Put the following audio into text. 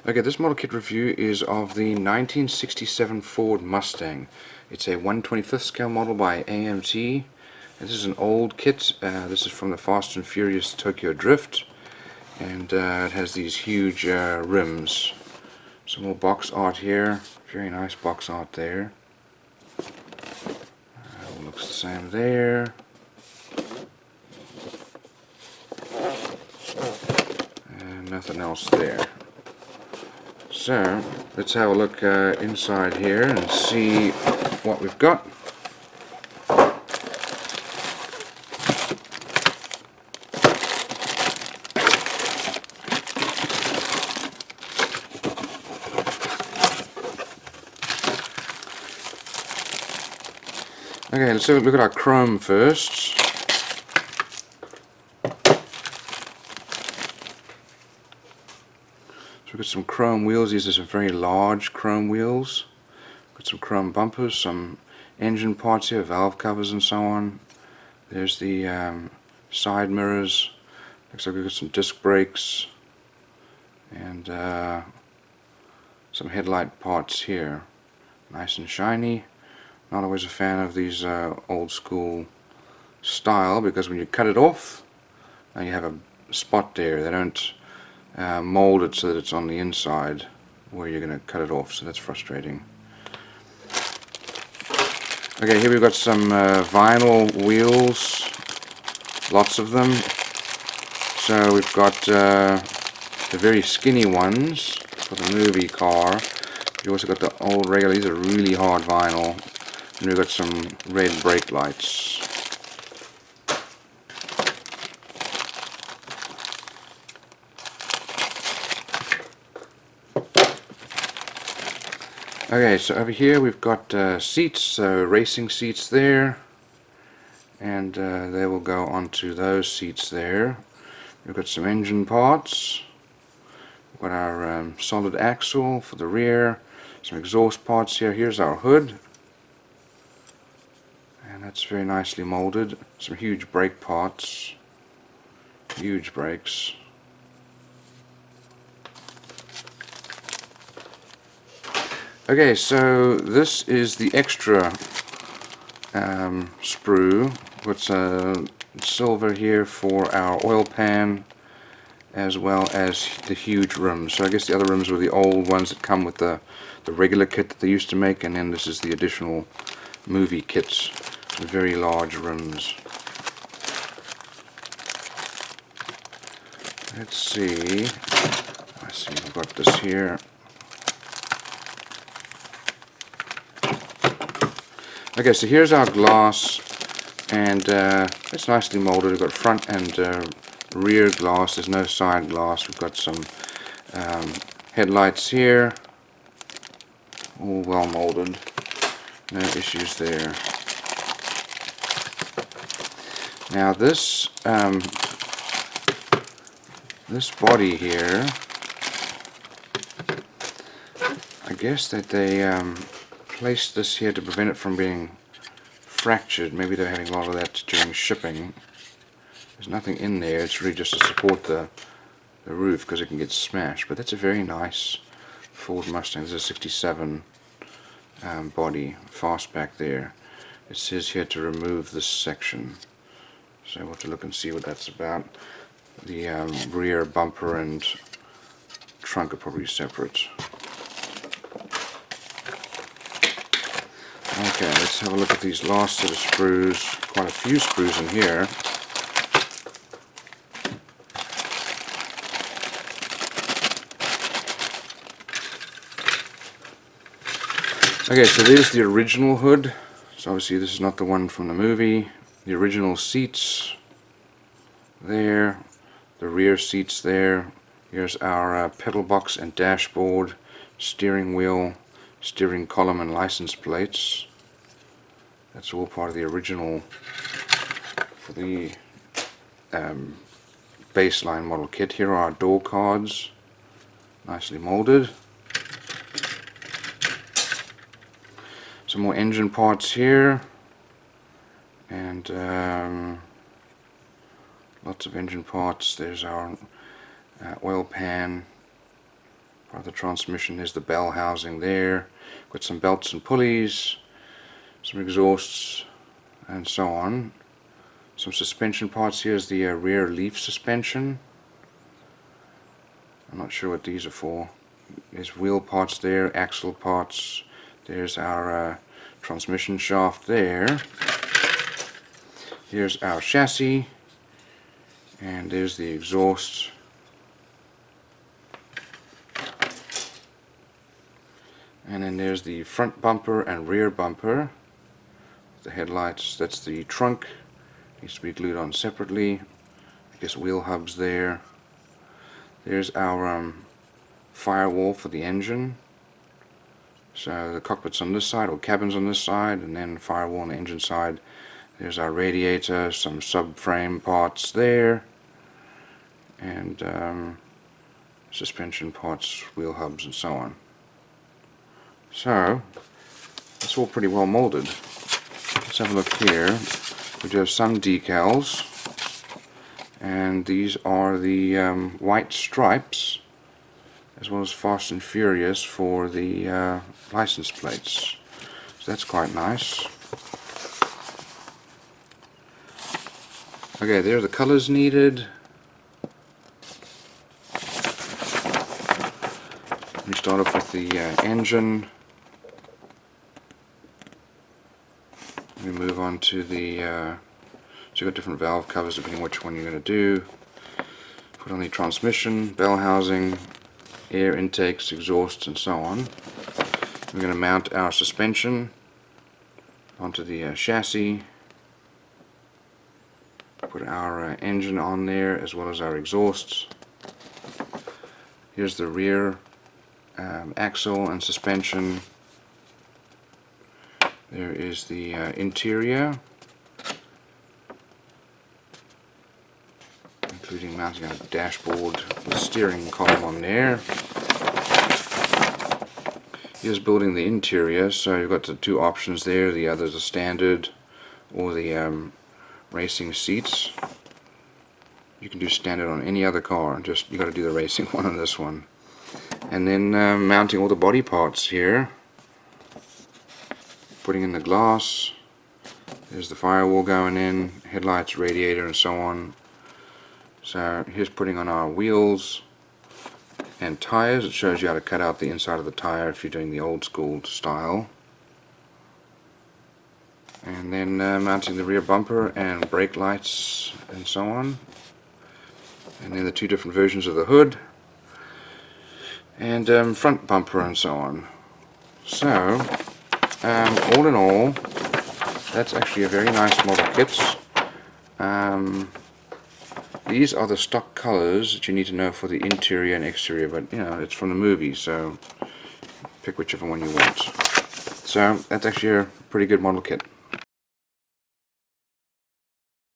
Okay, this model kit review is of the 1967 Ford Mustang. It's a 1/25th scale model by AMT. This is an old kit. This is from the Fast and Furious Tokyo Drift, and it has these huge rims. Some more box art here. Very nice box art there. Looks the same there. And nothing else there. So, let's have a look inside here and see what we've got. Okay, let's have a look at our chrome first. So we've got some chrome wheels. These are some very large chrome wheels. Got some chrome bumpers, some engine parts here, valve covers and so on. There's the side mirrors. Looks like we've got some disc brakes and some headlight parts here. Nice and shiny. Not always a fan of these old school style, because when you cut it off, you have a spot there. They don't mold it so that it's on the inside where you're going to cut it off, so that's frustrating. Okay, here we've got some vinyl wheels, lots of them. So we've got the very skinny ones for the movie car. You also got the old regular. These are really hard vinyl. And we've got some red brake lights. Okay, so over here we've got seats, racing seats there, and they will go onto those seats there. We've got some engine parts. We've got our solid axle for the rear, some exhaust parts here. Here's our hood. And that's very nicely molded. Some huge brake parts. Huge brakes. Okay, so this is the extra sprue. What's silver here for our oil pan, as well as the huge rims. So I guess the other rims were the old ones that come with the regular kit that they used to make, and then this is the additional movie kits. Very large rims. Let's see. We've got this here. Okay, so here's our glass, and it's nicely molded. We've got front and rear glass. There's no side glass. We've got some headlights here, all well molded. No issues there. Now this this body here, I guess that they placed this here to prevent it from being fractured. Maybe they're having a lot of that during shipping. There's nothing in there. It's really just to support the roof, because it can get smashed. But that's a very nice Ford Mustang. This is a 67 body, fastback there. It says here to remove this section. So we'll have to look and see what that's about. The rear bumper and trunk are probably separate. Okay, let's have a look at these last set of sprues. Quite a few sprues in here. Okay, so there's the original hood. So obviously this is not the one from the movie. The original seats there, the rear seats there. Here's our pedal box and dashboard, steering wheel, steering column and license plates. That's all part of the original for the baseline model kit. Here are our door cards, nicely molded. Some more engine parts here, and lots of engine parts. There's our oil pan part of the transmission. There's the bell housing there. Got some belts and pulleys, some exhausts, and so on. Some suspension parts. Here's the rear leaf suspension. I'm not sure what these are for. There's wheel parts there, axle parts. There's our transmission shaft there. Here's our chassis, and there's the exhaust. And then there's the front bumper and rear bumper. The headlights, that's the trunk. Needs to be glued on separately. I guess wheel hubs there. There's our firewall for the engine. So the cockpit's on this side, or cabin's on this side, and then firewall on the engine side. There's our radiator, some subframe parts there, and suspension parts, wheel hubs, and so on. So it's all pretty well molded. Let's have a look here. We do have some decals, and these are the white stripes, as well as Fast and Furious for the license plates. So that's quite nice. Okay, there are the colors needed. We start off with the engine. We move on to the so you've got different valve covers depending on which one you're going to do. Put on the transmission, bell housing, air intakes, exhausts, and so on. We're going to mount our suspension onto the chassis. Put our engine on there as well as our exhausts. Here's the rear axle and suspension. There is the interior, including mounting our dashboard with steering column on there. Here's building the interior, so you've got the two options there. The others are standard, or the racing seats. You can do standard on any other car, just you got to do the racing one on this one. And then mounting all the body parts here. Putting in the glass. There's the firewall going in, headlights, radiator, and so on. So here's putting on our wheels and tires. It shows you how to cut out the inside of the tire if you're doing the old school style. And then mounting the rear bumper and brake lights and so on. And then the two different versions of the hood and front bumper and so on. So all in all, that's actually a very nice model kit. These are the stock colors that you need to know for the interior and exterior, but you know, it's from the movie, so pick whichever one you want. So that's actually a pretty good model kit.